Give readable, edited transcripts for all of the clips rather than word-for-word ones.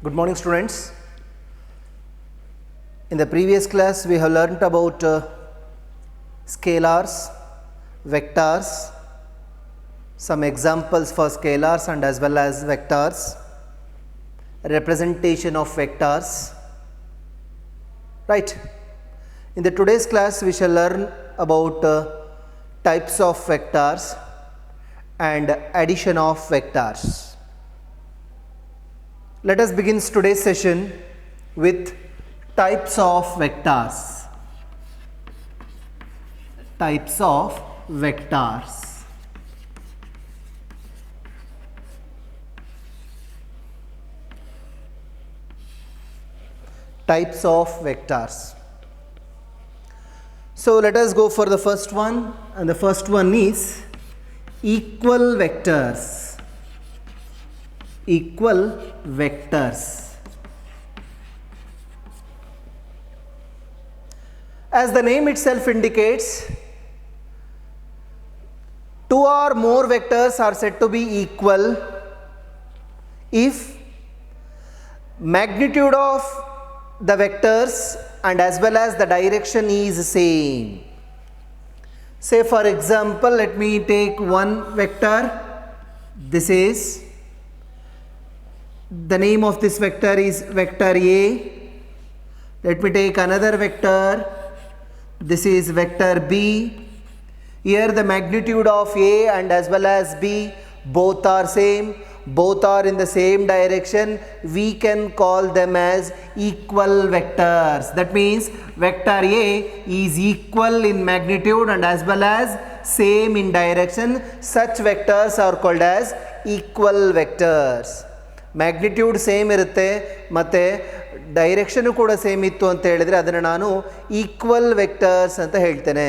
Good morning, students. In the previous class, we have learnt about scalars, vectors, some examples for scalars and as well as vectors, representation of vectors, right? In the today's class, we shall learn about types of vectors and addition of vectors. Let us begin today's session with types of vectors. Types of vectors. Types of vectors. So let us go for the first one, and the first one is equal vectors. Equal vectors. As the name itself indicates, two or more vectors are said to be equal if magnitude of the vectors and as well as the direction is same. Say for example, let me take one vector. This is the name of this vector is vector A. Let me take another vector. This is vector B. Here the magnitude of A and as well as B both are same, both are in the same direction. We can call them as equal vectors. That means vector A is equal in magnitude and as well as same in direction. Such vectors are called as equal vectors. Magnitude same ಇರುತ್ತೆ ಮತ್ತು direction ಕೂಡ same ಇತ್ತು ಅಂತ ಹೇಳಿದರೆ ಅದನ್ನು ನಾನು equal vectors ಅಂತ ಹೇಳ್ತೇನೆ.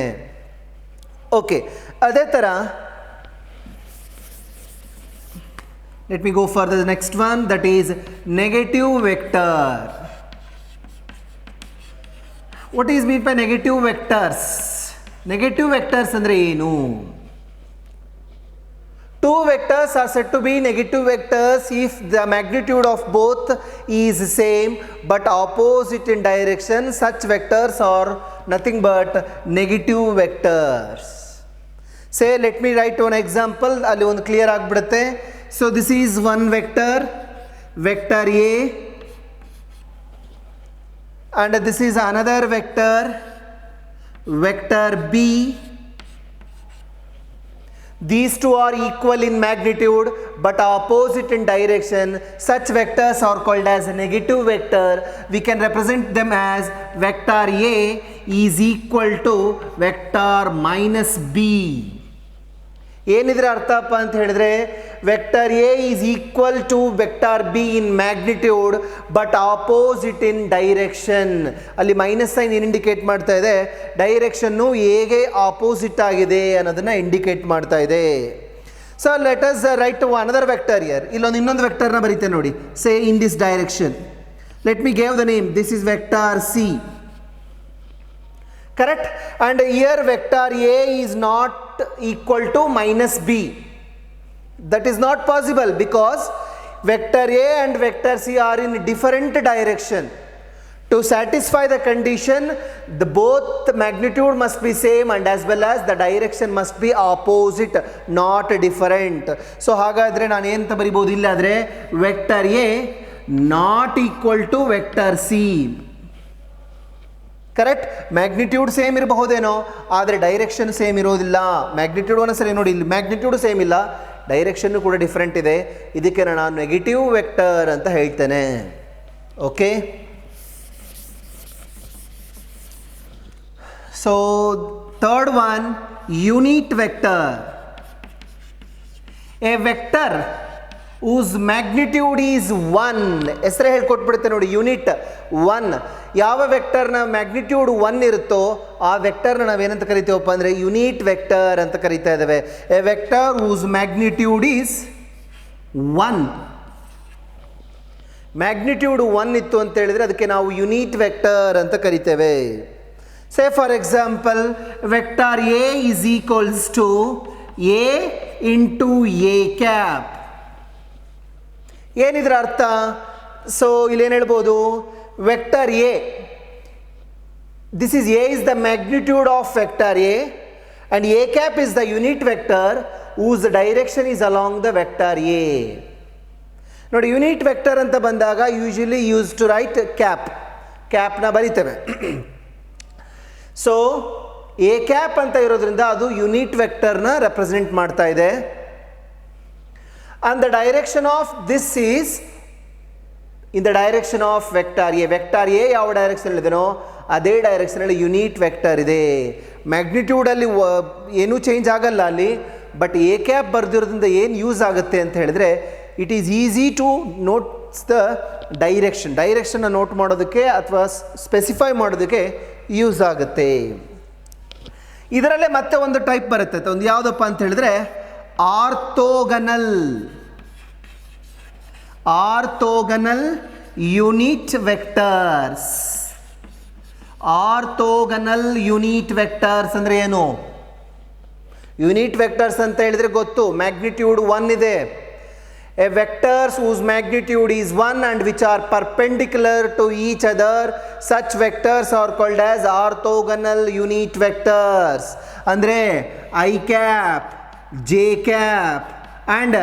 ಓಕೆ, ಅದೇ ಥರ let me go for the next one, that is negative vector. What is mean by negative vectors? Negative vectors ಅಂದರೆ ಏನು? Two vectors are said to be negative vectors if the magnitude of both is same but opposite in direction. Such vectors are nothing but negative vectors. Say, let me write one example. Ali one clear agbidutte. So this is one vector, vector A, and this is another vector, vector B. These two are equal in magnitude but opposite in direction. Such vectors are called as a negative vector. We can represent them as vector A is equal to vector minus B. ಏನಿದ್ರೆ ಅರ್ಥಪ್ಪ ಅಂತ ಹೇಳಿದ್ರೆ vector A is equal to vector B in magnitude but opposite in direction. ಅಲ್ಲಿ minus sign ಏನು indicate ಮಾಡ್ತಾ ಇದೆ? Direction ಹೇಗೆ opposite ಆಗಿದೆ ಅನ್ನೋದನ್ನು ಇಂಡಿಕೇಟ್ ಮಾಡ್ತಾ ಇದೆ. So let us write another vector here. ಇಲ್ಲೊಂದು ಇನ್ನೊಂದು ವೆಕ್ಟರ್ನ ಬರೀತೆ ನೋಡಿ. Say in this direction. Let me give the name. This is vector C. Correct? And here vector A is not equal to minus B. That is not possible because vector A and vector C are in different direction. To satisfy the condition, both magnitude must be same and as well as the direction must be opposite, not different. So ಹಾಗಾದರೆ ನಾನು ಏನು ಅಂತ ಬರಿಬೋದು ಇಲ್ಲಾದರೆ vector A not equal to vector C. Correct? Magnitude same ಇರಬಹುದೇನೋ, ಆದರೆ direction same ಇರೋದಿಲ್ಲ. Magnitude ಒಂದ್ಸರಿ ನೋಡಿ, ಇಲ್ಲಿ ಮ್ಯಾಗ್ನಿಟ್ಯೂಡ್ ಸೇಮ್ ಇಲ್ಲ, ಡೈರೆಕ್ಷನ್ನು ಕೂಡ ಡಿಫ್ರೆಂಟ್ ಇದೆ. ಇದಕ್ಕೆ ನಾನು ನೆಗೆಟಿವ್ ವೆಕ್ಟರ್ ಅಂತ ಹೇಳ್ತೇನೆ. Okay, so third one, unit vector. A vector whose magnitude is 1. ಹೆಸರೇ ಹೇಳ್ಕೊಟ್ಬಿಡುತ್ತೆ ನೋಡಿ, ಯೂನಿಟ್ 1. ಯಾವ ವೆಕ್ಟರ್ನ ಮ್ಯಾಗ್ನಿಟ್ಯೂಡ್ 1 ಇರುತ್ತೋ ಆ ವೆಕ್ಟರ್ನ ನಾವೇನಂತ ಕರಿತೀವಪ್ಪ ಅಂದರೆ ಯೂನಿಟ್ ವೆಕ್ಟರ್ ಅಂತ ಕರಿತಾ ಇದ್ದೇವೆ. A vector whose magnitude is 1. Magnitude 1 ಇತ್ತು ಅಂತ ಹೇಳಿದರೆ ಅದಕ್ಕೆ ನಾವು ಯೂನಿಟ್ ವೆಕ್ಟರ್ ಅಂತ ಕರಿತೇವೆ. Say for example, vector A is equals to A into A cap. ಏನಿದ್ರ ಅರ್ಥ? ಸೊ ಇಲ್ಲೇನು ಹೇಳ್ಬೋದು, vector A, this is A is the magnitude of vector A and A cap is the unit vector whose direction is along the vector A. ನೋಡಿ unit vector ಅಂತ ಬಂದಾಗ usually use to write ಕ್ಯಾಪ್ನ ಬರಿತೇವೆ. So A cap ಅಂತ ಇರೋದ್ರಿಂದ ಅದು unit ವೆಕ್ಟರ್ನ represent ಮಾಡ್ತಾ ಇದೆ. and the direction of this is in the direction of vector A. Vector A ಯಾವ ಡೈರೆಕ್ಷನ್ ಇದೆನೋ ಅದೇ ಡೈರೆಕ್ಷನಲ್ಲಿ ಯೂನಿಟ್ ವೆಕ್ಟರ್ ಇದೆ. ಮ್ಯಾಗ್ನಿಟ್ಯೂಡಲ್ಲಿ ಏನೂ ಚೇಂಜ್ ಆಗಲ್ಲ ಅಲ್ಲಿ, ಬಟ್ ಎ ಕ್ಯಾಪ್ ಬರೆದಿರೋದ್ರಿಂದ ಏನು ಯೂಸ್ ಆಗುತ್ತೆ ಅಂತ ಹೇಳಿದ್ರೆ, it is easy to notes the ಡೈರೆಕ್ಷನ್ನ ನೋಟ್ ಮಾಡೋದಕ್ಕೆ ಅಥವಾ ಸ್ಪೆಸಿಫೈ ಮಾಡೋದಕ್ಕೆ ಯೂಸ್ ಆಗುತ್ತೆ. ಇದರಲ್ಲೇ ಮತ್ತೆ ಒಂದು ಟೈಪ್ ಬರುತ್ತೆ, ಒಂದು ಯಾವುದಪ್ಪ ಅಂತ ಹೇಳಿದ್ರೆ orthogonal unit vectors. Orthogonal unit vectors ಅಂದರೆ ಏನು? ಯೂನಿಟ್ ವೆಕ್ಟರ್ಸ್ ಅಂತ ಹೇಳಿದ್ರೆ ಗೊತ್ತು, ಮ್ಯಾಗ್ನಿಟ್ಯೂಡ್ 1 ಇದೆ. A vectors whose magnitude is 1 and which are perpendicular to each other, such vectors are called as orthogonal unit vectors. ಅಂದರೆ I cap, J cap and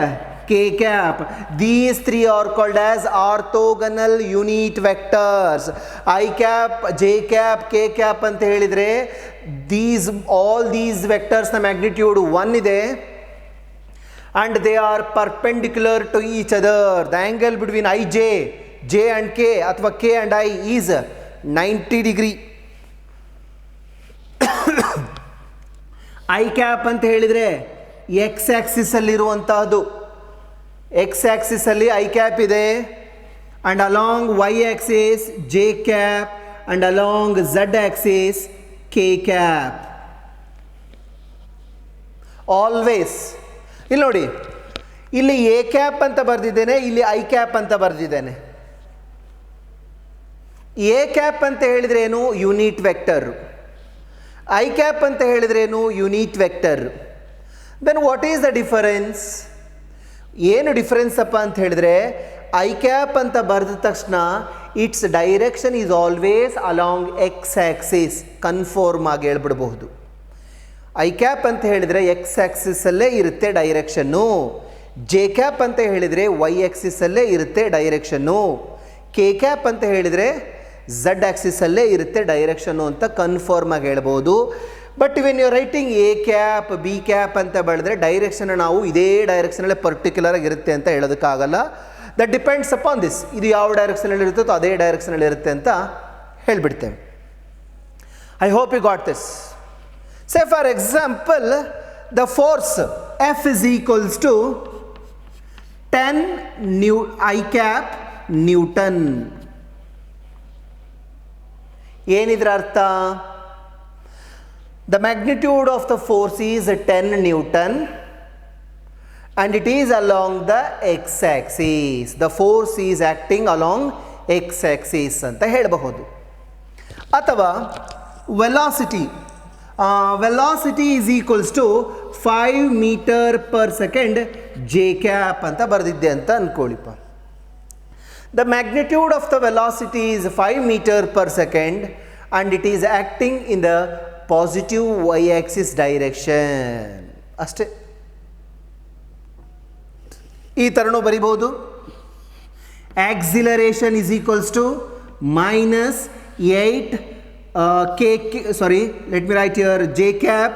K cap, these three are called as orthogonal unit vectors. I cap, J cap, K cap ಅಂತ ಹೇಳಿದರೆ all these vectors ನ magnitude 1 ಇದೆ and they are perpendicular to each other. The angle between J and K ಅಥವಾ K and I is 90 degree. I cap ಅಂತ ಹೇಳಿದರೆ X ಆಕ್ಸಿಸಲ್ಲಿರುವಂತಹದ್ದು. X ಆಕ್ಸಿಸಲ್ಲಿ I cap ಇದೆ and along y axis J cap and along z axis K cap. Always ಇಲ್ಲಿ ನೋಡಿ, ಇಲ್ಲಿ A cap ಅಂತ ಬರೆದಿದ್ದೇನೆ, ಇಲ್ಲಿ ಐ ಕ್ಯಾಪ್ ಅಂತ ಬರೆದಿದ್ದೇನೆ. ಎ ಕ್ಯಾಪ್ ಅಂತ ಹೇಳಿದ್ರೆ ಏನು? Unit vector. ಐ ಕ್ಯಾಪ್ ಅಂತ ಹೇಳಿದ್ರೆ ಏನು? Unit vector. Then what is the difference? ಏನು ಡಿಫರೆನ್ಸ್ ಅಪ್ಪ ಅಂತ ಹೇಳಿದ್ರೆ, ಐ ಕ್ಯಾಪ್ ಅಂತ ಬರೆದ ತಕ್ಷಣ it's direction is always along X axis, confirm ಆಗಿ ಹೇಳ್ಬಿಡಬಹುದು. ಐ ಕ್ಯಾಪ್ ಅಂತ ಹೇಳಿದರೆ ಎಕ್ಸ್ ಆಕ್ಸಿಸಲ್ಲೇ ಇರುತ್ತೆ ಡೈರೆಕ್ಷನ್ನು. ಜೆ ಕ್ಯಾಪ್ ಅಂತ ಹೇಳಿದರೆ ವೈ ಆಕ್ಸಿಸಲ್ಲೇ ಇರುತ್ತೆ ಡೈರೆಕ್ಷನ್ನು. ಕೆ ಕ್ಯಾಪ್ ಅಂತ ಹೇಳಿದರೆ ಝಡ್ ಆಕ್ಸಿಸಲ್ಲೇ ಇರುತ್ತೆ ಡೈರೆಕ್ಷನ್ನು ಅಂತ ಕನ್ಫರ್ಮ್ ಆಗಿ ಹೇಳ್ಬೋದು. But when you writing A cap B cap ಅಂತ ಬರೆದ್ರೆ ಡೈರೆಕ್ಷನ್ ನಾವು ಇದೇ ಡೈರೆಕ್ಷನಲ್ಲೇ ಪರ್ಟಿಕ್ಯುಲರ್ ಆಗಿರುತ್ತೆ ಅಂತ ಹೇಳೋದಕ್ಕಾಗಲ್ಲ. ದಟ್ ಡಿಪೆಂಡ್ಸ್ ಅಪಾನ್ ದಿಸ್, ಇದು ಯಾವ ಡೈರೆಕ್ಷನಲ್ಲಿ ಇರುತ್ತೋ ಅದೇ ಡೈರೆಕ್ಷನಲ್ಲಿ ಇರುತ್ತೆ ಅಂತ ಹೇಳಿಬಿಡ್ತೇವೆ. I hope you got this. Say for example, the force F is equals to 10 I cap Newton. ಏನಿದ್ರ ಅರ್ಥ? The magnitude of the force is 10 Newton and it is along the x-axis. The force is acting along x-axis ಅಂತ ಹೇಳಬಹುದು. ಅಥವಾ velocity is equals to 5 metre per second J cap ಅಂತ ಬರೆದಿದ್ದೆ ಅಂತ ಅಂದ್ಕೊಳ್ಳಿಪ್ಪ. The magnitude of the velocity is 5 metre per second and it is acting in the positive Y axis direction. ಅಷ್ಟೇ, ಈ ಥರನೂ ಬರಿಬೋದು. Acceleration is equals to -8 let me write here J cap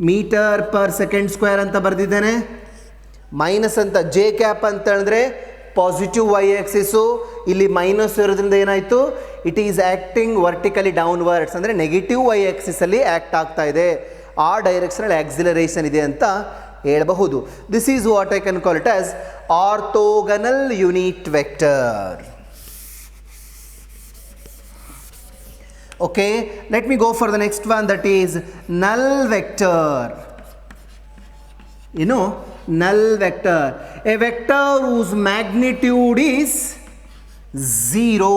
metre per second square ಅಂತ ಬರೆದಿದ್ದೇನೆ. Minus ಅಂತ J cap ಅಂತ ಹೇಳಿದ್ರೆ positive Y axis, ಇಲ್ಲಿ ಮೈನಸ್ ಇರೋದ್ರಿಂದ ಏನಾಯಿತು? It is acting vertically downwards, ಅಂದರೆ ನೆಗೆಟಿವ್ ವೈ ಆಕ್ಸಿಸಲ್ಲಿ ಆ್ಯಕ್ಟ್ ಆಗ್ತಾ ಇದೆ. ಆ ಡೈರೆಕ್ಷನಲ್ಲಿ ಆಕ್ಸಿಲರೇಷನ್ ಇದೆ ಅಂತ ಹೇಳಬಹುದು. This is what I can call it as orthogonal unit vector. Okay, let me go for the next one, that is null vector. You know, null vector, a vector whose magnitude is 0.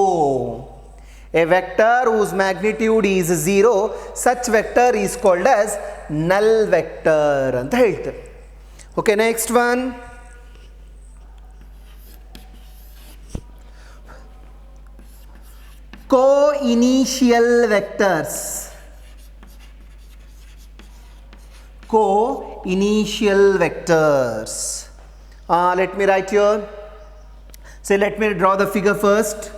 A vector whose magnitude is 0, such vector is called as null vector anta ಹೇಳ್ತಾರೆ. Okay, next one. Co-initial vectors. Co-initial vectors. Let me write here. So let me draw the figure first.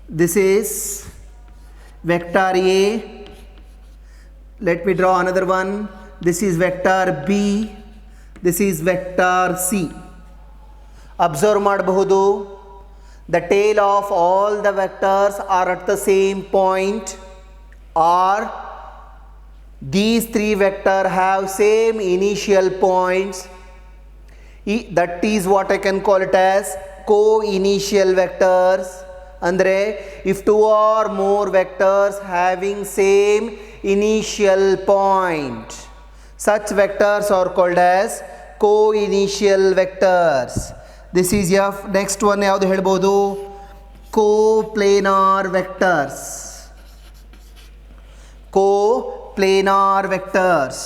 This is vector A. Let me draw another one. This is vector B. This is vector C. Observe ಮಾಡಬಹುದು. The tail of all the vectors are at the same point, or these three vectors have same initial points. That is what I can call it as co-initial vectors. Andre, if two or more vectors having same initial point, such vectors are called as co-initial vectors. This is F. Next one ಯಾವುದು ಹೇಳ್ಬೋದು? Co-planar vectors. Co-planar vectors.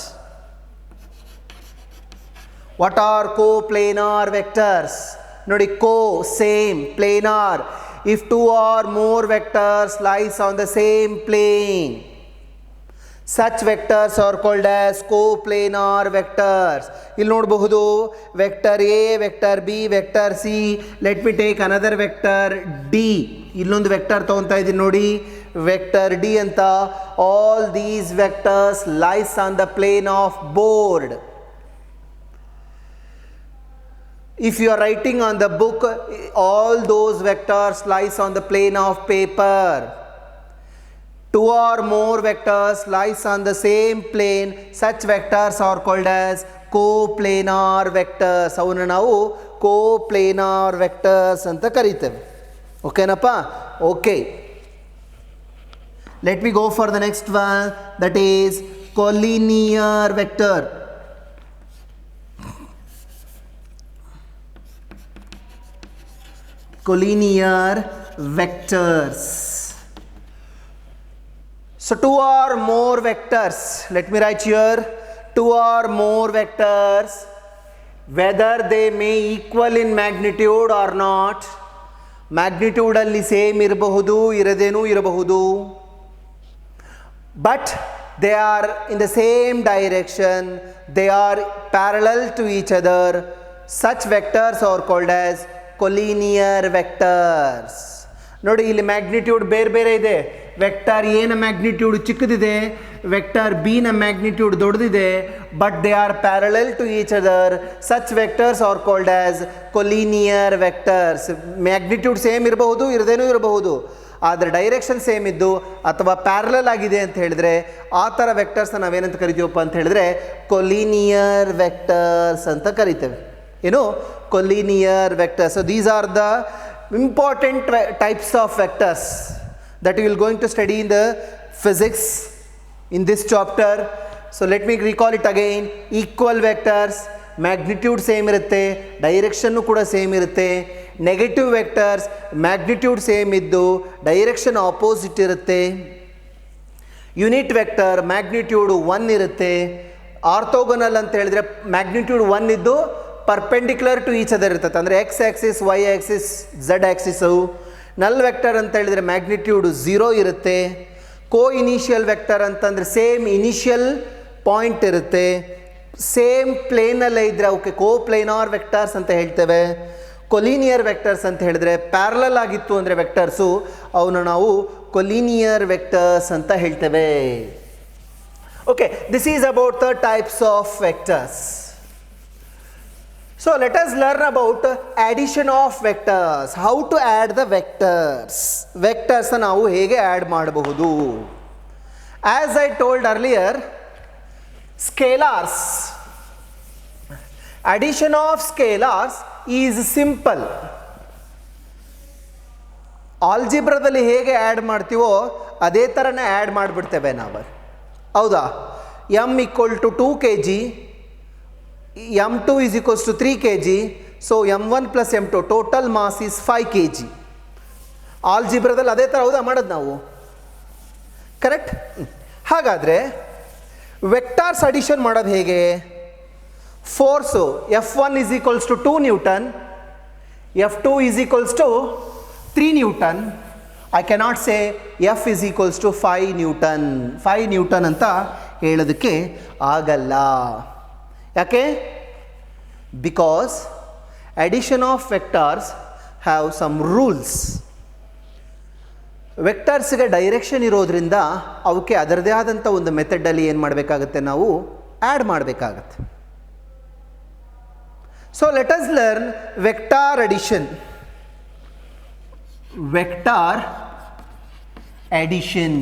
What are co-planar vectors? ನೋಡಿ, co same, planar if two or more vectors lies on the same plane, such vectors are called as coplanar vectors. ಇಲ್ಲಿ ನೋಡಬಹುದು vector A, vector B, vector C. Let me take another vector D. ಇಲ್ಲೊಂದು vector ತಗೊತಾ ಇದ್ದೀನಿ ನೋಡಿ, vector D ಅಂತ. All these vectors lies on the plane of board. If you are writing on the book, all those vectors lies on the plane of paper. Two or more vectors lies on the same plane, such vectors are called as coplanar vectors. ಅವನ್ನ ನಾವು coplanar vectors ಅಂತ ಕರೀತೇವೆ. ಓಕೆನಪ್ಪ? Okay. Let me go for the next one, that is collinear vector. Collinear vectors. So two or more vectors, let me write here, two or more vectors, whether they may equal in magnitude or not. Magnitude alli same ಇರಬಹುದು, ಇರದೇನೂ ಇರಬಹುದು, but they are in the same direction, they are parallel to each other. Such vectors are called as collinear vectors. ನೋಡಿ, ಇಲ್ಲಿ magnitude ಬೇರೆ ಬೇರೆ ಇದೆ. Vector A ನ magnitude ಚಿಕ್ಕದಿದೆ, ವೆಕ್ಟರ್ ಬಿ ನ ಮ್ಯಾಗ್ನಿಟ್ಯೂಡ್ ದೊಡ್ಡದಿದೆ, but they are parallel to each other. Such vectors are called as collinear vectors. Magnitude same ಇರಬಹುದು, ಇರದೇನೂ ಇರಬಹುದು, ಆದರೆ ಡೈರೆಕ್ಷನ್ ಸೇಮ್ ಇದ್ದು ಅಥವಾ ಪ್ಯಾರಲಲ್ ಆಗಿದೆ ಅಂತ ಹೇಳಿದ್ರೆ ಆ ಥರ ವೆಕ್ಟರ್ಸ್ನ ನಾವೇನಂತ ಕರಿತೀವಪ್ಪ ಅಂತ ಹೇಳಿದ್ರೆ ಕೊಲಿನಿಯರ್ ವೆಕ್ಟರ್ಸ್ ಅಂತ ಕರಿತೇವೆ. ಏನು? collinear vectors. So these are the important types of vectors that you will going to study in the physics in this chapter. So let me recall it again. Equal vectors, magnitude same irutte, direction kuda same irutte. Negative vectors, magnitude same iddu, direction opposite irutte. Unit vector, magnitude 1 irutte. Orthogonal ಅಂತ ಹೇಳಿದ್ರೆ magnitude 1 ಇದ್ದು perpendicular to each other ಇರ್ತದೆ, ಅಂದರೆ X axis, Y axis, Z axis. Null vector ಅಂತ ಹೇಳಿದರೆ magnitude 0 ಇರುತ್ತೆ. Coinitial vector ಅಂತಂದರೆ same initial point ಇರುತ್ತೆ, ಸೇಮ್ ಪ್ಲೇನಲ್ಲೇ ಇದ್ದರೆ ಅವಕ್ಕೆ ಕೋ ಪ್ಲೇನಾರ್ ವೆಕ್ಟರ್ಸ್ ಅಂತ ಹೇಳ್ತೇವೆ. ಕೊಲಿನಿಯರ್ ವೆಕ್ಟರ್ಸ್ ಅಂತ ಹೇಳಿದ್ರೆ ಪ್ಯಾರಲಲ್ ಆಗಿತ್ತು ಅಂದರೆ ವೆಕ್ಟರ್ಸು, ಅವನ್ನ ನಾವು ಕೊಲಿನಿಯರ್ ವೆಕ್ಟರ್ಸ್ ಅಂತ ಹೇಳ್ತೇವೆ. Okay, this is about the types of vectors. So let us learn about addition of vectors. How to add the vectors. Vectors ನಾವು ಹೇಗೆ ಆ್ಯಡ್ ಮಾಡಬಹುದು? As I told earlier, scalars. Addition of scalars is simple. ಆಲ್ಜಿಬ್ರಾದಲ್ಲಿ ಹೇಗೆ add ಮಾಡ್ತೀವೋ ಅದೇ ಥರನೇ add ಮಾಡಿಬಿಡ್ತೇವೆ ನಾವು. ಹೌದಾ? m = 2 kg, m2 is equals to 3 kg, so m1 plus m2 total mass is 5 kg. ಆಲ್ಜಿಬ್ರಾದಲ್ಲಿ ಅದೇ ಥರ ಹೌದಾ ಮಾಡೋದು ನಾವು? ಕರೆಕ್ಟ್? ಹಾಗಾದರೆ ವೆಕ್ಟಾರ್ಸ್ ಅಡಿಷನ್ ಮಾಡೋದು ಹೇಗೆ? Force F1 is equals to 2 Newton, F2 is equals to 3 Newton, I cannot say F is equals to 5 Newton. 5 Newton ಅಂತ ಹೇಳೋದಕ್ಕೆ ಆಗಲ್ಲ. ಯಾಕೆ? Because addition of vectors have some rules. ವೆಕ್ಟರ್ಸ್ಗೆ ಡೈರೆಕ್ಷನ್ ಇರೋದ್ರಿಂದ ಅವಕ್ಕೆ ಅದರದೇ ಆದಂಥ ಒಂದು ಮೆಥಡಲ್ಲಿ ಏನು ಮಾಡಬೇಕಾಗುತ್ತೆ, ನಾವು ಆ್ಯಡ್ ಮಾಡಬೇಕಾಗತ್ತೆ. So let us learn vector addition. Vector addition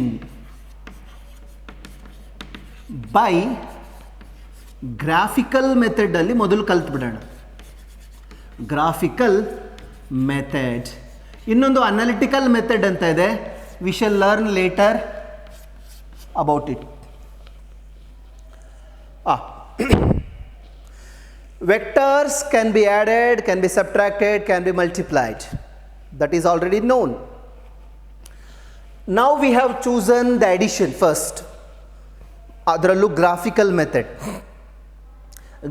by graphical ಮೆಥಡಲ್ಲಿ ಮೊದಲು ಕಲ್ತ್ಬಿಡೋಣ. Graphical method. ಇನ್ನೊಂದು ಅನಾಲಿಟಿಕಲ್ ಮೆಥಡ್ ಅಂತ ಇದೆ. We shall learn later about it. Vectors can be added, can be subtracted, can be multiplied. That is already known. Now we have chosen the addition first. ಅದರಲ್ಲೂ graphical method.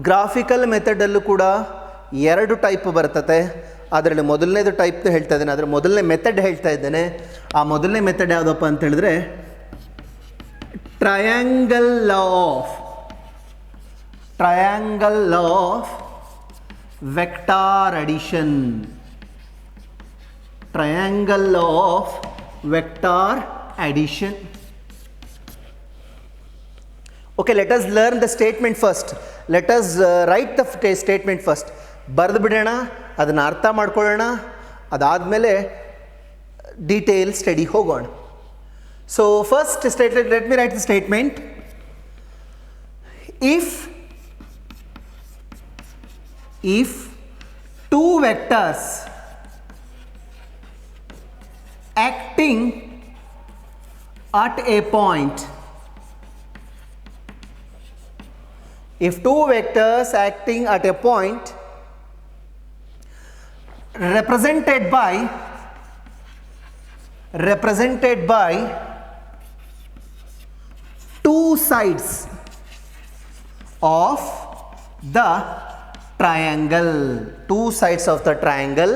Graphical ಮೆಥಡಲ್ಲೂ ಕೂಡ ಎರಡು type ಬರ್ತದೆ. ಅದರಲ್ಲಿ ಮೊದಲನೇದು type ಹೇಳ್ತಾ ಇದ್ದೇನೆ, ಅದರ ಮೊದಲನೇ ಮೆಥಡ್ ಹೇಳ್ತಾ ಇದ್ದೇನೆ. ಆ ಮೊದಲನೇ ಮೆಥಡ್ ಯಾವುದಪ್ಪ ಅಂತ ಹೇಳಿದ್ರೆ triangle law of vector addition. Triangle law of vector addition. Okay, let us learn the statement first. Let us write the statement first. ಬರೆದು ಬಿಡೋಣ, ಅದನ್ನು ಅರ್ಥ ಮಾಡ್ಕೊಳ್ಳೋಣ, ಅದಾದಮೇಲೆ ಡೀಟೇಲ್ ಸ್ಟಡಿ ಹೋಗೋಣ. So first statement, let me right the statement. If two vectors acting at a point, if two vectors acting at a point represented by two sides of the triangle,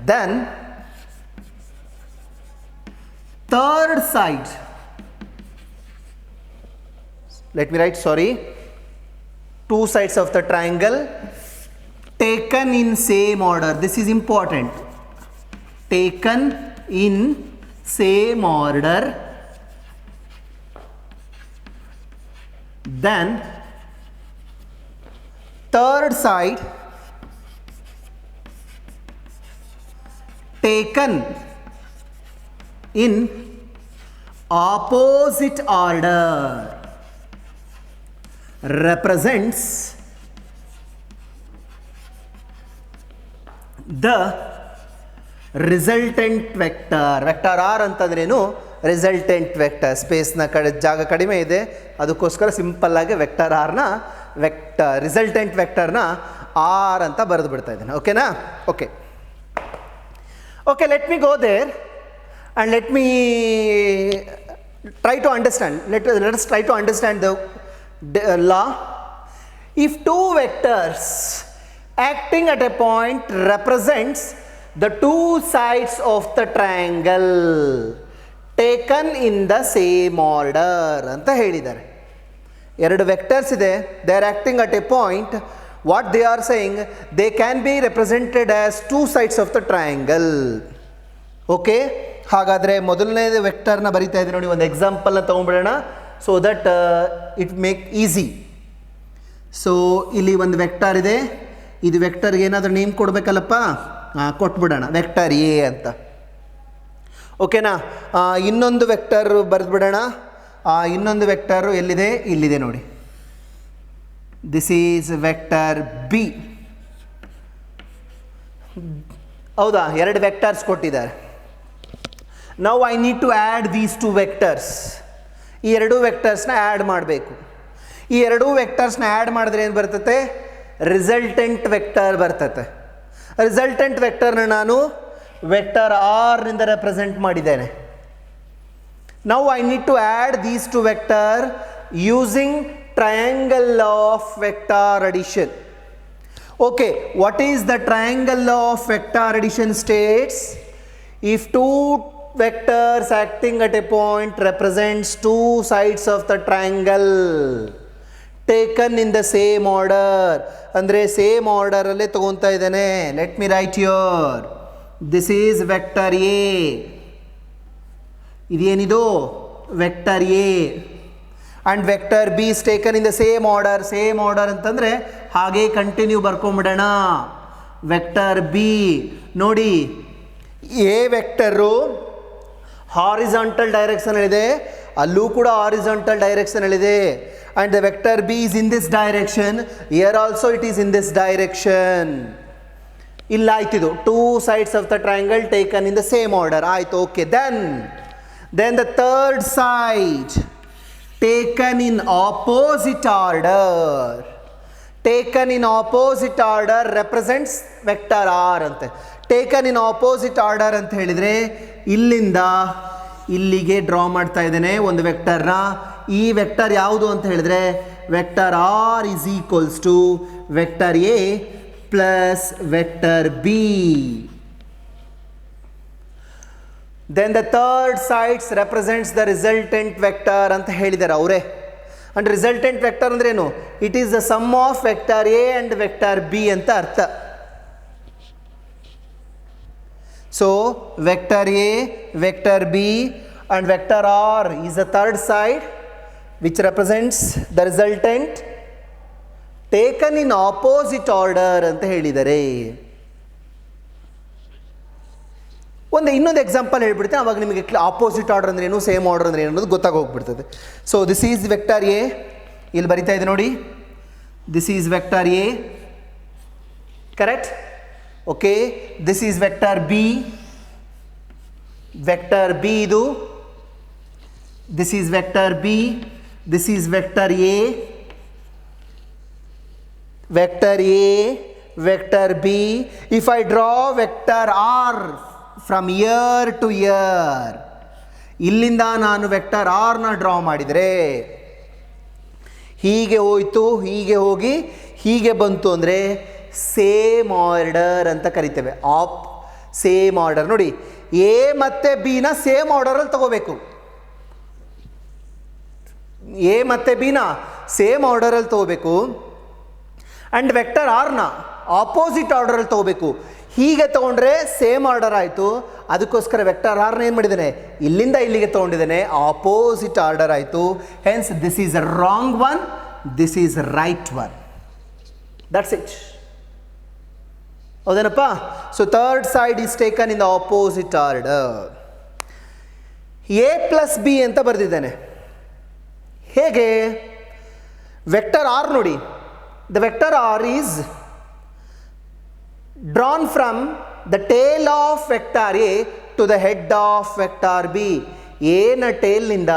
then third side, let me write, sorry, two sides of the triangle taken in same order. This is important. Taken in same order, then third side taken in opposite order represents the resultant vector. Vector R ಅಂತಂದ್ರೇನು? Resultant vector. ಸ್ಪೇಸ್ನ ಜಾಗ ಕಡಿಮೆ ಇದೆ, ಅದಕ್ಕೋಸ್ಕರ simple ಆಗಿ vector ಆರ್ನ resultant ವೆಕ್ಟರ್ನ R ಅಂತ ಬರೆದು ಬಿಡ್ತಾ ಇದ್ದೇನೆ. ಓಕೆನಾ? Okay, let me go there and let me try to understand. Let us try to understand the law. If two vectors acting at a point represents the two sides of the triangle taken in the same order ಅಂತ ಹೇಳಿದ್ದಾರೆ. ಎರಡು vectors ಇದೆ, they are acting at a point. What they are saying, they can be represented as two sides of the triangle. Okay, ಹಾಗಾದರೆ ಮೊದಲನೇ ವೆಕ್ಟರ್ನ ಬರಿತಾ ಇದ್ದೀನಿ ನೋಡಿ, ಒಂದು ಎಕ್ಸಾಂಪಲ್ನ ತೊಗೊಂಡ್ಬಿಡೋಣ. So that it make easy. So ಇಲ್ಲಿ ಒಂದು ವೆಕ್ಟರ್ ಇದೆ, ಇದು ವೆಕ್ಟರ್ಗೆ ಏನಾದರೂ ನೇಮ್ ಕೊಡಬೇಕಲ್ಲಪ್ಪ, ಕೊಟ್ಬಿಡೋಣ, ವೆಕ್ಟರ್ ಎ ಅಂತ. ಓಕೆನಾ? ಇನ್ನೊಂದು ವೆಕ್ಟರ್ ಬರೆದ್ಬಿಡೋಣ. ಇನ್ನೊಂದು ವೆಕ್ಟರು ಎಲ್ಲಿದೆ? ಇಲ್ಲಿದೆ ನೋಡಿ. This is vector B. ಹೌದಾ? ಎರಡು ವೆಕ್ಟರ್ಸ್ ಕೊಟ್ಟಿದ್ದಾರೆ. Now I need to add these two vectors. ಈ ಎರಡೂ ವೆಕ್ಟರ್ಸ್ನ ಆ್ಯಡ್ ಮಾಡಬೇಕು. ಈ ಎರಡೂ ವೆಕ್ಟರ್ಸ್ನ ಆ್ಯಡ್ ಮಾಡಿದ್ರೆ ಏನು ಬರ್ತತೆ? ರಿಸಲ್ಟೆಂಟ್ ವೆಕ್ಟರ್ ಬರ್ತತೆ. ರಿಸಲ್ಟೆಂಟ್ ವೆಕ್ಟರ್ನ ನಾನು ವೆಕ್ಟರ್ ಆರ್ನಿಂದ ರೆಪ್ರೆಸೆಂಟ್ ಮಾಡಿದ್ದೇನೆ. Now I need to add these two vector using triangle law of vector addition. Okay, what is the triangle law of vector addition? States if two vectors acting at a point represents two sides of the triangle taken in the same order. ಅಂದರೆ same ಆರ್ಡರಲ್ಲೇ ತಗೊತಾ ಇದ್ದೇನೆ. Let me write here. This is vector A. ಇದೇನಿದು vector A and vector B is taken in the same order. Same order ಅಂತಂದರೆ ಹಾಗೆ continue ಬರ್ಕೊಂಬಿಡೋಣ. Vector B ನೋಡಿ, A vector horizontal ಡೈರೆಕ್ಷನಲ್ಲಿದೆ, ಅಲ್ಲೂ ಕೂಡ ಹಾರಿಜಾಂಟಲ್ ಡೈರೆಕ್ಷನಲ್ಲಿದೆ. And the vector B is in this direction, here also it is in this direction. ಇಲ್ಲ ಆಯ್ತಿದು two sides of the triangle taken in the same order. ಆಯಿತು, okay. Then the third side taken in opposite order. Taken in opposite order represents vector r ಅಂತೆ. Taken in opposite order ಅಂತ ಹೇಳಿದರೆ ಇಲ್ಲಿಂದ ಇಲ್ಲಿಗೆ draw ಮಾಡ್ತಾ ಇದ್ದೇನೆ ಒಂದು ವೆಕ್ಟರ್ನ. ಈ ವೆಕ್ಟರ್ ಯಾವುದು ಅಂತ ಹೇಳಿದರೆ vector R is equals to vector A plus vector B. Then the third sides represents the resultant vector ಅಂತ ಹೇಳಿದ್ದಾರೆ ಅವರೇ. ಅಂಡ್ ರಿಸಲ್ಟೆಂಟ್ ವೆಕ್ಟರ್ ಅಂದ್ರೆ ಏನು? It is the sum of vector A and vector B ಅಂತ ಅರ್ಥ. So vector A, vector B and vector R is the third side which represents the resultant taken in opposite order ಅಂತ ಹೇಳಿದ್ದಾರೆ. ಇನ್ನೊಂದು example ಹೇಳ್ಬಿಡ್ತೀನಿ, ಅವಾಗ ನಿಮಗೆ opposite order ಅಂದ್ರೆ ಏನು, ಸೇಮ್ ಆರ್ಡರ್ ಅಂದ್ರೆ ಏನು ಅನ್ನೋದು ಗೊತ್ತಾಗೋಗ್ಬಿಡ್ತದೆ. So this is vector A, ಇಲ್ಲಿ ಬರಿತಾ ಇದೆ ನೋಡಿ, this is vector A, correct? Okay. This is vector B, vector B ಇದು, this is vector B, this is vector A, vector A, vector B. If I draw vector R from here to here, ಇಲ್ಲಿಂದ ನಾನು vector ಆರ್ನ draw ಮಾಡಿದರೆ ಹೀಗೆ ಹೋಯಿತು, ಹೀಗೆ ಹೋಗಿ ಹೀಗೆ ಬಂತು ಅಂದರೆ ಸೇಮ್ ಆರ್ಡರ್ ಅಂತ ಕರಿತೇವೆ. ಸೇಮ್ ಆರ್ಡರ್ ನೋಡಿ, ಎ ಮತ್ತು ಬಿನ ಸೇಮ್ ಆರ್ಡರಲ್ಲಿ ತಗೋಬೇಕು. ಎ ಮತ್ತು ಬಿನ ಸೇಮ್ ಆರ್ಡರಲ್ಲಿ ತಗೋಬೇಕು ಆ್ಯಂಡ್ ವೆಕ್ಟರ್ ಆರ್ನ ಆಪೋಸಿಟ್ ಆರ್ಡರಲ್ಲಿ ತಗೋಬೇಕು. ಹೀಗೆ ತೊಗೊಂಡ್ರೆ ಸೇಮ್ ಆರ್ಡರ್ ಆಯಿತು. ಅದಕ್ಕೋಸ್ಕರ ವೆಕ್ಟರ್ ಆರ್ನ ಏನು ಮಾಡಿದ್ದೇನೆ, ಇಲ್ಲಿಂದ ಇಲ್ಲಿಗೆ ತೊಗೊಂಡಿದ್ದೇನೆ, ಆಪೋಸಿಟ್ ಆರ್ಡರ್ ಆಯಿತು. Hence this is a wrong one, this is right one. That's it. ಹೌದೇನಪ್ಪ? So third side is taken in the opposite order. A plus B ಅಂತ ಬರೆದಿದ್ದೇನೆ. ಹೇಗೆ? ವೆಕ್ಟರ್ ಆರ್ ನೋಡಿ, the vector R is drawn from the tail of vector A to the head of vector B. A ನ ಟೇಲ್ನಿಂದ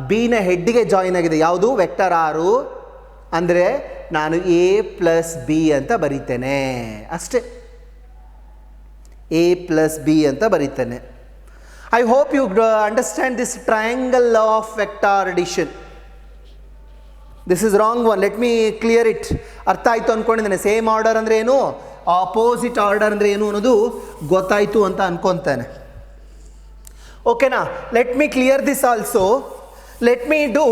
B ನ ಹೆಡ್ಗೆ join ಆಗಿದೆ. ಯಾವುದು? Vector ಆರು. ಅಂದರೆ ನಾನು ಎ ಪ್ಲಸ್ ಬಿ ಅಂತ ಬರೀತೇನೆ ಅಷ್ಟೇ. ಎ ಪ್ಲಸ್ ಬಿ ಅಂತ ಬರೀತೇನೆ. I hope you understand this triangle of vector addition. This is wrong one. Let me clear it. ಅರ್ಥ ಆಯಿತು ಅಂದ್ಕೊಂಡಿದ್ದೇನೆ. ಸೇಮ್ ಆರ್ಡರ್ ಅಂದರೆ ಏನು, ಆಪೋಸಿಟ್ ಆರ್ಡರ್ ಅಂದರೆ ಏನು ಅನ್ನೋದು ಗೊತ್ತಾಯಿತು ಅಂತ ಅನ್ಕೊತಾನೆ. ಓಕೆನಾ? Let me clear this also. Let me do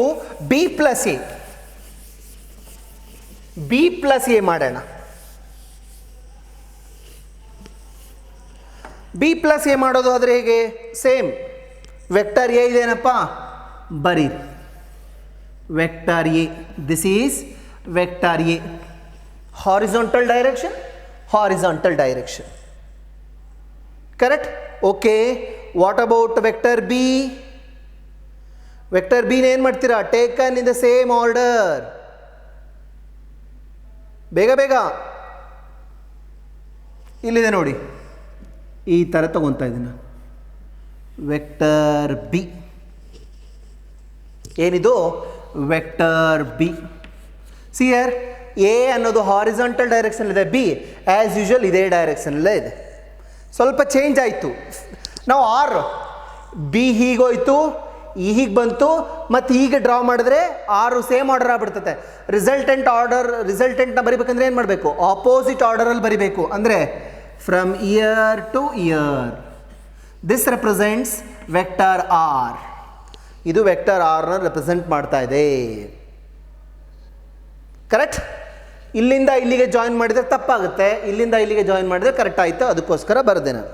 B plus A. B plus A ಮಾಡೋಣ. ಬಿ ಪ್ಲಸ್ ಎ ಮಾಡೋದು ಆದರೆ ಹೇಗೆ? ಸೇಮ್ ವೆಕ್ಟರ್ ಎ ಇದೇನಪ್ಪ, ಬರೀ vector A. This is vector A. Horizontal direction, horizontal direction. Correct? Okay. What about vector B? Vector B ಏನು ಮಾಡ್ತೀರಾ? Taken in the same order. ಬೇಗ ಬೇಗ ಇಲ್ಲಿದೆ ನೋಡಿ, ಈ ಥರ ತಗೊತಾ ಇದ್ದೀನಿ. ವೆಕ್ಟರ್ ಬಿ ಏನಿದು? Vector B. See here, A ಅನ್ನೋದು ಹಾರಿಜಾಂಟಲ್ ಡೈರೆಕ್ಷನಲ್ಲಿದೆ, ಬಿ ಆ್ಯಸ್ ಯೂಶುವಲ್ ಇದೇ ಡೈರೆಕ್ಷನಲ್ಲೇ ಇದೆ. ಸ್ವಲ್ಪ ಚೇಂಜ್ ಆಯಿತು. ನಾವು ಆರ್ ಬಿ ಹೀಗೋಯ್ತು, ಹೀಗೆ ಬಂತು, ಮತ್ತು ಹೀಗೆ ಡ್ರಾ ಮಾಡಿದ್ರೆ ಆರು ಸೇಮ್ ಆರ್ಡರ್ ಆಗ್ಬಿಡ್ತದೆ. ರಿಸಲ್ಟೆಂಟ್ನ ಬರಿಬೇಕಂದ್ರೆ ಏನು ಮಾಡಬೇಕು? ಆಪೋಸಿಟ್ ಆರ್ಡರಲ್ಲಿ ಬರಿಬೇಕು. ಅಂದರೆ from here to here this represents vector R. ಇದು ವೆಕ್ಟರ್ ಆರ್ನ ರೆಪ್ರೆಸೆಂಟ್ ಮಾಡ್ತಾ ಇದೆ. ಕರೆಕ್ಟ್? ಇಲ್ಲಿಂದ ಇಲ್ಲಿಗೆ ಜಾಯಿನ್ ಮಾಡಿದರೆ ತಪ್ಪಾಗುತ್ತೆ, ಇಲ್ಲಿಂದ ಇಲ್ಲಿಗೆ ಜಾಯಿನ್ ಮಾಡಿದರೆ ಕರೆಕ್ಟ್ ಆಯಿತು, ಅದಕ್ಕೋಸ್ಕರ ಬರೆದೆ ನಾನು.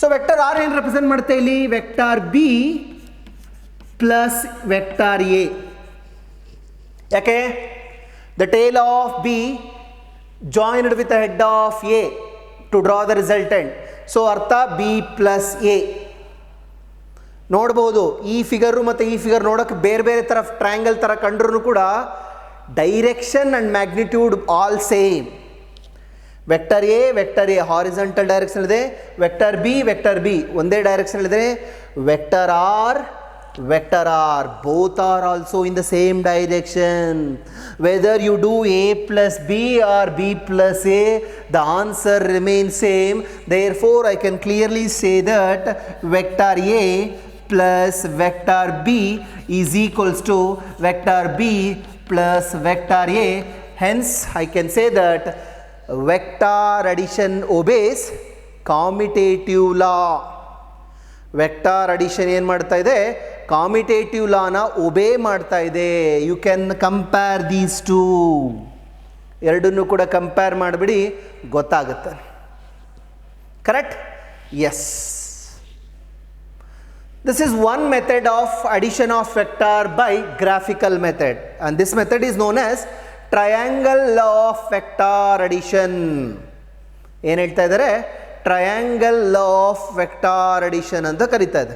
ಸೊ ವೆಕ್ಟರ್ ಆರ್ ಏನು ರೆಪ್ರೆಸೆಂಟ್ ಮಾಡುತ್ತೆ ಇಲ್ಲಿ? Vector B plus vector A. ಯಾಕೆ? The tail of B joined with the head of A to draw the resultant. So ಅರ್ಥ ಬಿ ಪ್ಲಸ್ ಎ. ನೋಡ್ಬೋದು ಈ ಫಿಗರು ಮತ್ತು ಈ ಫಿಗರ್ ನೋಡೋಕ್ಕೆ ಬೇರೆ ಬೇರೆ ಥರ ಟ್ರಯಾಂಗಲ್ ಥರ ಕಂಡ್ರೂ ಕೂಡ direction and magnitude all same. Vector A horizontal direction ಇದೆ, ವೆಕ್ಟರ್ ಬಿ ಒಂದೇ ಡೈರೆಕ್ಷನ್ ಇದೆ, vector R both are also in the same direction. Whether you do A plus B or B plus A, the answer remain same. Therefore I can clearly say that vector A plus vector b is equals to vector b plus vector a. Hence I can say that vector addition obeys commutative law. Vector addition ಏನು ಮಾಡ್ತಾ ಇದೆ? commutative lawನ obey ಮಾಡ್ತಾ ಇದೆ. You can compare these two. ಎರಡನ್ನೂ ಕೂಡ compare ಮಾಡಿಬಿಡಿ, ಗೊತ್ತಾಗುತ್ತೆ. Correct? Yes. This is one method of addition of vector by graphical method, and this method is known as triangle law of vector addition. ಏನು ಹೇಳ್ತಾ ಇದ್ದಾರೆ? Triangle law of vector addition ಅಂತ ಕರೀತಾ ಇದೆ.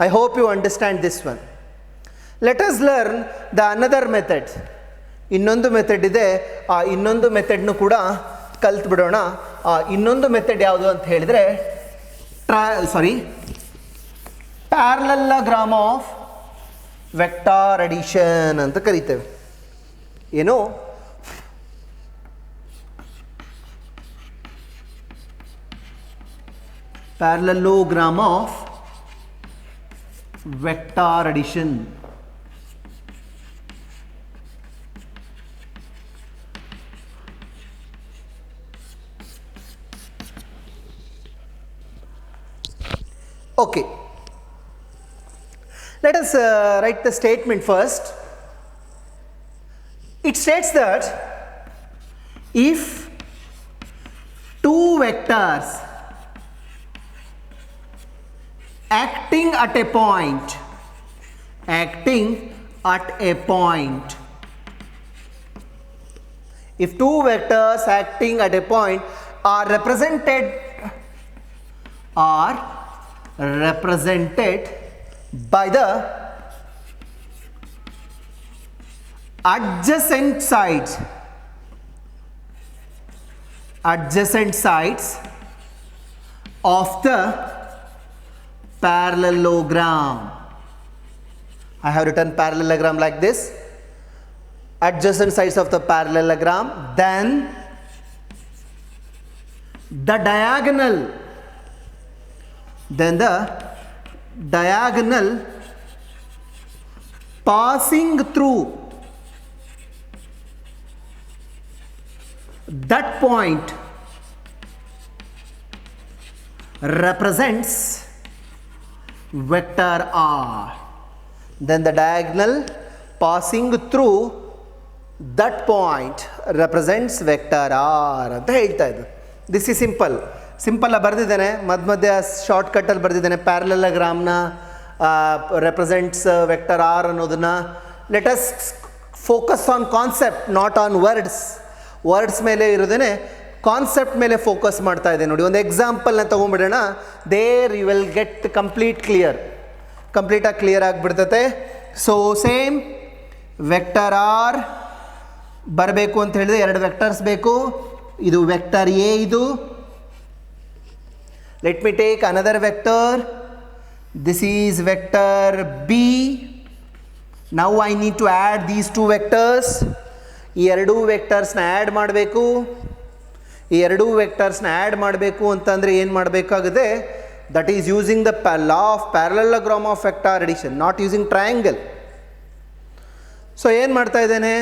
I hope you understand this one. Let us learn the another method. ಇನ್ನೊಂದು method ಇದೆ, ಆ ಇನ್ನೊಂದು ಮೆಥಡ್ನು ಕೂಡ ಕಲ್ತು ಬಿಡೋಣ. ಆ ಇನ್ನೊಂದು ಮೆಥಡ್ ಯಾವುದು ಅಂತ ಹೇಳಿದರೆ ಪ್ಯಾರಲಲ್ಲೋಗ್ರಾಮ್ ಆಫ್ ವೆಕ್ಟಾರ್ ಅಡಿಷನ್ ಅಂತ ಕರಿತೇವೆ. ಏನು? Parallelogram of vector addition. Okay. Let us write the statement first. It states that if two vectors acting at a point if two vectors acting at a point are represented by the adjacent sides of the parallelogram. I have written parallelogram like this. Adjacent sides of the parallelogram, then the diagonal passing through that point represents vector r. Then the diagonal passing through that point represents vector r ಅಂತ ಹೇಳ್ತಾ ಇದ್ದು. This is simple ಬರೆದಿದ್ದೇನೆ, ಮಧ್ಯ ಶಾರ್ಟ್ಕಟ್ಟಲ್ಲಿ ಬರೆದಿದ್ದೇನೆ. ಪ್ಯಾರಲಲ್ಲೋಗ್ರಾಮ್ನ represents vector R ಅನ್ನೋದನ್ನು. Let us focus on concept, not on words ಮೇಲೆ ಇರೋದೇನೆ, ಕಾನ್ಸೆಪ್ಟ್ ಮೇಲೆ ಫೋಕಸ್ ಮಾಡ್ತಾ ಇದೆ. ನೋಡಿ, ಒಂದು ಎಕ್ಸಾಂಪಲ್ನ ತೊಗೊಂಡ್ಬಿಡೋಣ. ದೇರ್ ಯು ವಿಲ್ ಗೆಟ್ ಕಂಪ್ಲೀಟಾಗಿ ಕ್ಲಿಯರ್ ಆಗಿಬಿಡ್ತತೆ. ಸೊ ಸೇಮ್ ವೆಕ್ಟರ್ ಆರ್ ಬರಬೇಕು ಅಂತ ಹೇಳಿದ್ರೆ ಎರಡು ವೆಕ್ಟರ್ಸ್ ಬೇಕು. ಇದು ವೆಕ್ಟರ್ ಎ. ಇದು let me take another vector. This is vector b. Now I need to add these two vectors. ಈ ಎರಡು ವೆಕ್ಟರ್ಸ್ನ ಆ್ಯಡ್ ಮಾಡಬೇಕು ಅಂತಂದರೆ ಏನು ಮಾಡಬೇಕಾಗುತ್ತೆ? That is using the law of parallelogram of vector addition, not using triangle. So ಏನು ಮಾಡ್ತಾ ಇದ್ದೇನೆ?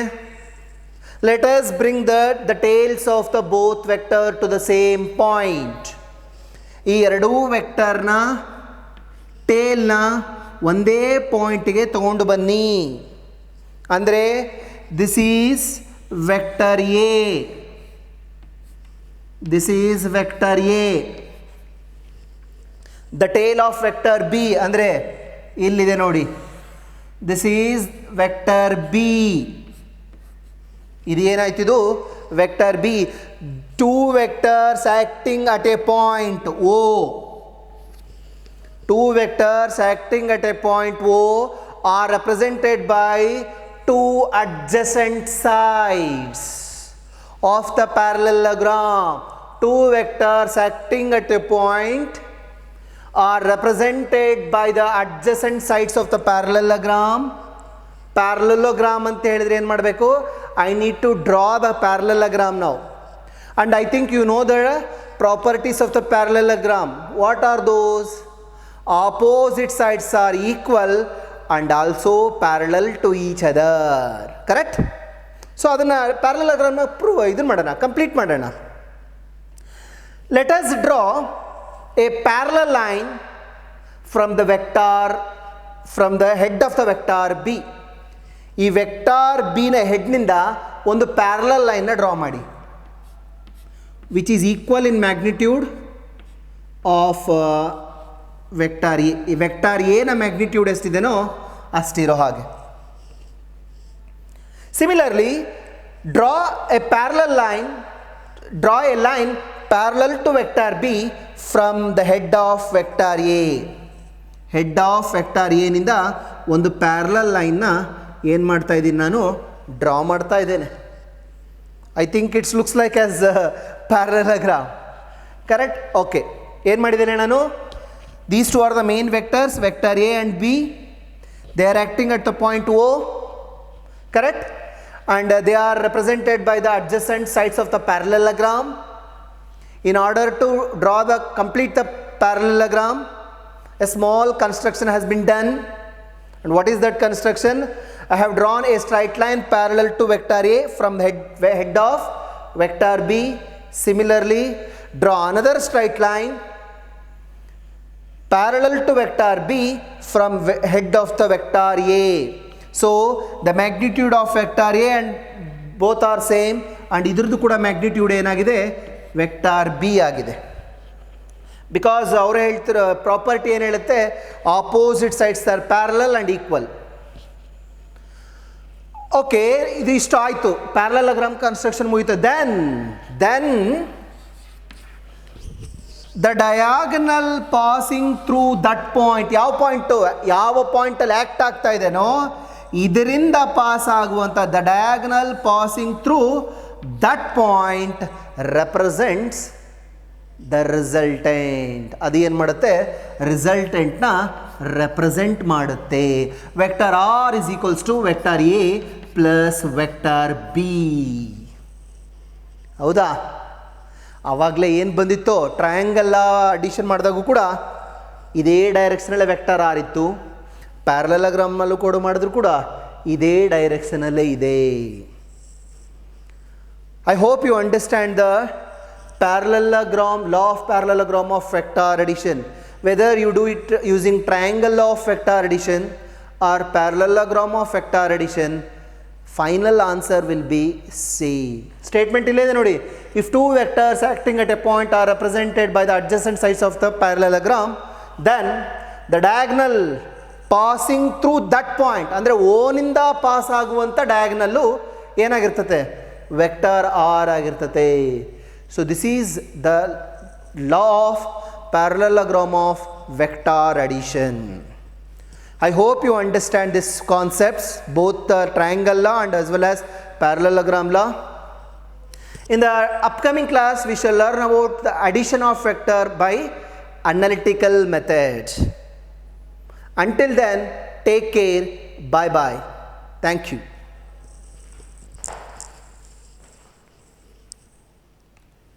Let us bring the tails of the both vector to the same point. ಈ ಎರಡೂ ವೆಕ್ಟರ್ನ ಟೇಲ್ನ ಒಂದೇ ಪಾಯಿಂಟಿಗೆ ತಗೊಂಡು ಬನ್ನಿ. ಅಂದರೆ this is vector A, this is vector A. The tail of vector B ಅಂದರೆ ಇಲ್ಲಿದೆ ನೋಡಿ, ದಿಸ್ ಈಸ್ ವೆಕ್ಟರ್ ಬಿ. ಇದು ಏನಾಯ್ತಿದು vector B. Two vectors acting at a point O, two vectors acting at a point O are represented by two adjacent sides of the parallelogram. Two vectors acting at a point are represented by the adjacent sides of the parallelogram. Parallelogram ante helidre ಏನು ಮಾಡಬೇಕು? I need to draw the parallelogram now. And I think you know the properties of the parallelogram. What are those? Opposite sides are equal and also parallel to each other. Correct? So adana parallelogram na prove idu madana, complete madana. Let us draw a parallel line from the vector, from the head of the vector b. ಈ vector B ನ head ನಿಂದ ಒಂದು parallel line ನ draw ಮಾಡಿ, which is equal in magnitude of vector A. ಈ vector A ನ magnitude ಎಷ್ಟಿದೆನೋ ಅಷ್ಟಿರೋ ಹಾಗೆ. Similarly draw a parallel line, draw a line parallel to vector B from the head of vector A. Head of vector A ನಿಂದ ಒಂದು parallel ಲೈನ್ನ ಏನು ಮಾಡ್ತಾ ಇದ್ದೀನಿ ನಾನು, ಡ್ರಾ ಮಾಡ್ತಾ ಇದ್ದೇನೆ. I think it's looks like as parallelogram. Correct? Okay, ಏನು ಮಾಡಿದ್ದೇನೆ ನಾನು, these two are the main vectors, vector A and B. They are acting at the point O, correct? And they are represented by the adjacent sides of the parallelogram. In order to draw the complete the parallelogram, a small construction has been done. And what is that construction? I have drawn a straight line parallel to vector A from the head of vector B. Similarly, draw another straight line parallel to vector B from head of the vector A. So the magnitude of vector A and both are same, and idrದ್ದು ಕೂಡ magnitude ಏನಾಗಿದೆ, vector B ಆಗಿದೆ. Because ಅವರು ಹೇಳ್ತಿರೋ property ಏನು ಹೇಳುತ್ತೆ, opposite sides are parallel and equal. Okay, ಇದು ಇಷ್ಟ ಆಯಿತು, ಪ್ಯಾರಲೋಗ್ರಾಮ್ ಕನ್ಸ್ಟ್ರಕ್ಷನ್ ಮುಗಿತು. Then the diagonal passing through that point, ಯಾವ ಪಾಯಿಂಟು, ಯಾವ ಪಾಯಿಂಟಲ್ಲಿ ಆ್ಯಕ್ಟ್ ಆಗ್ತಾ ಇದೆನೋ ಇದರಿಂದ ಪಾಸ್ ಆಗುವಂಥ the diagonal passing through that point represents the resultant. ಅದು ಏನು ಮಾಡುತ್ತೆ, ರಿಸಲ್ಟೆಂಟ್ನ ರೆಪ್ರೆಸೆಂಟ್ ಮಾಡುತ್ತೆ. Vector R is equals to vector A plus vector B. ಹೌದಾ? ಆವಾಗಲೇ ಏನು ಬಂದಿತ್ತು, ಟ್ರಯಾಂಗಲ್ ಅಡಿಷನ್ ಮಾಡಿದಾಗೂ ಕೂಡ ಇದೇ ಡೈರೆಕ್ಷನಲ್ಲೇ ವೆಕ್ಟರ್ ಆರ್ ಇತ್ತು. ಪ್ಯಾರಲೋಗ್ರಾಮ್ನಲ್ಲೂ ಕೂಡ ಮಾಡಿದ್ರು ಕೂಡ ಇದೇ ಡೈರೆಕ್ಷನಲ್ಲೇ ಇದೆ. I hope you understand the parallelogram, law of parallelogram of vector addition. Whether you do it using triangle law of vector addition or parallelogram of vector addition, final answer will be same. Statement illide nodi, if two vectors acting at a point are represented by the adjacent sides of the parallelogram, then the diagonal passing through that point, andre O ninda pass aguvanta diagonal ಏನಾಗಿರ್ತತೆ, vector R ಆಗಿರ್ತತೆ. So this is the law of parallelogram of vector addition. I hope you understand these concepts, both the triangle law and as well as parallelogram law. In the upcoming class, we shall learn about the addition of vector by analytical method. Until then, take care. Bye bye. Thank you.